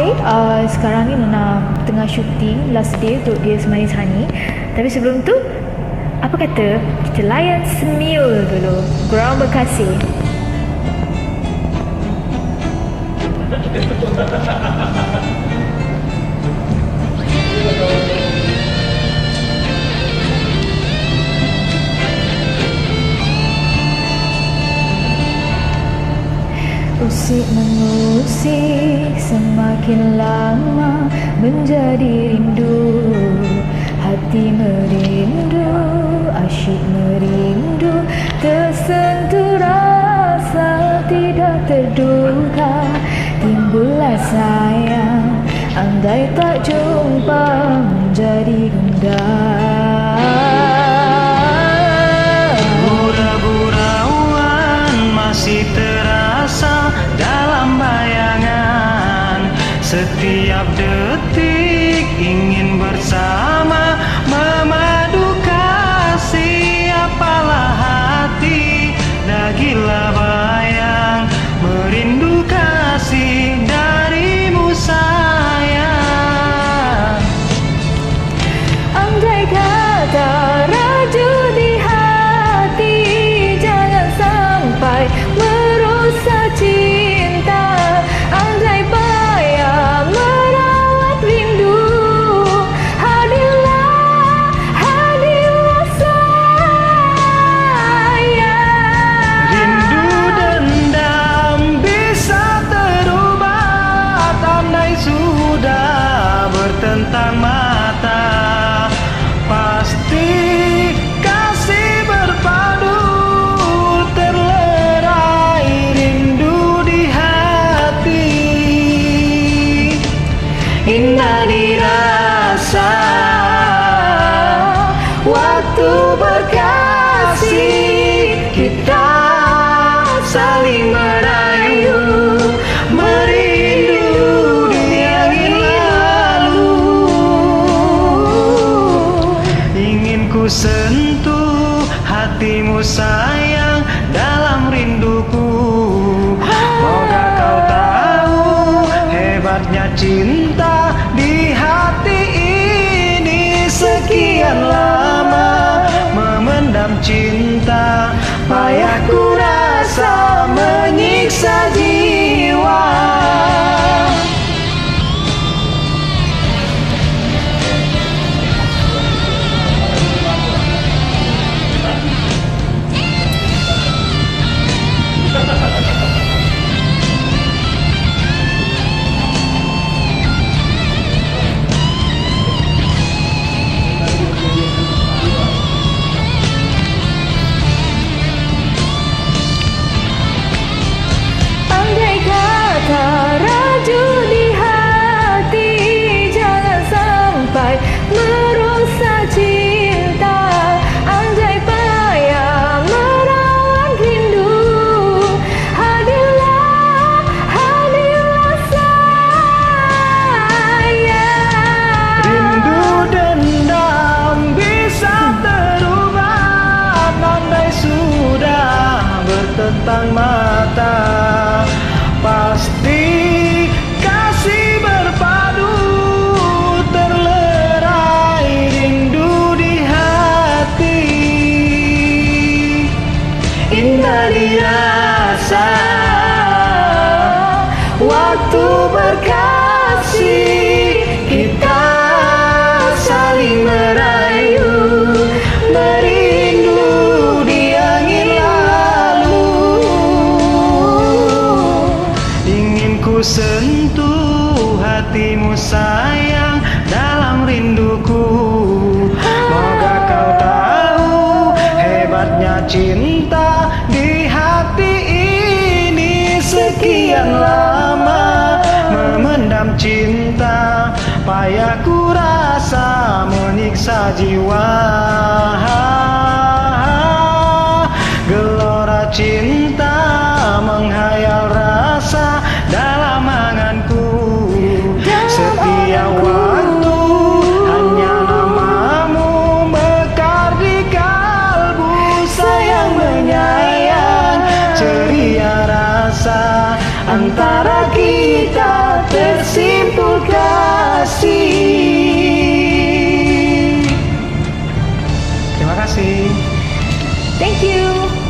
Hai, sekarang ni Nona tengah syuting last day untuk Dia Semanis Honey. Tapi sebelum tu, apa kata kita layan Semil dulu, Ground Bekasi. Usik mengusik semakin lama menjadi rindu. Hati merindu, asyik merindu, tersentuh rasa tidak terduga. Timbullah sayang, andai tak jumpa menjadi gundah. Gurau-gurauan masih terasa dalam bayangan. Setiap detik ingin bersama, memadu kasih. Apalah hati, dah gila bayang, merindu kasih darimu sayang. Andai kata raju di hati, jangan sampai merusak cinta. Andai payah merawat rindu, hadirlah, hadirlah sayang. Rindu dendam bisa terubah, tandai sudah bertentang mata. Pasti kasih berpadu, terlerai rindu di hati. Indah dirasa waktu berkasih, kita saling merayu, merindu di angin lalu. Ingin ku sentuh hatimu sayang dalam rinduku. Moga kau tahu hebatnya cinta di hati ini. Sekian lama memendam cinta, payah ku rasa menyiksa jiwa. Andai kata raju di hati, jangan sampai merusak cinta. Andai payah merawat rindu, hadirlah, hadirlah sayang. Rindu dendam bisa terubah, tandai sudah bertentang mata. Pasti kasih berpadu, terlerai rindu di hati. Indah dirasa waktu berkasih, kita saling merayu, merindu di angin lalu. Ingin ku sentuh hatimu sayang dalam rinduku. Moga kau tahu hebatnya cinta di hati ini. Sekian lama memendam cinta, payah ku rasa menyiksa jiwa. Gelora cinta menghayal rasa dalam anganku. Setiap waktu hanya namamu mekar di kalbu. Sayang menyayang, ceria rasa antara kita tersimpan. kasih. Thank you.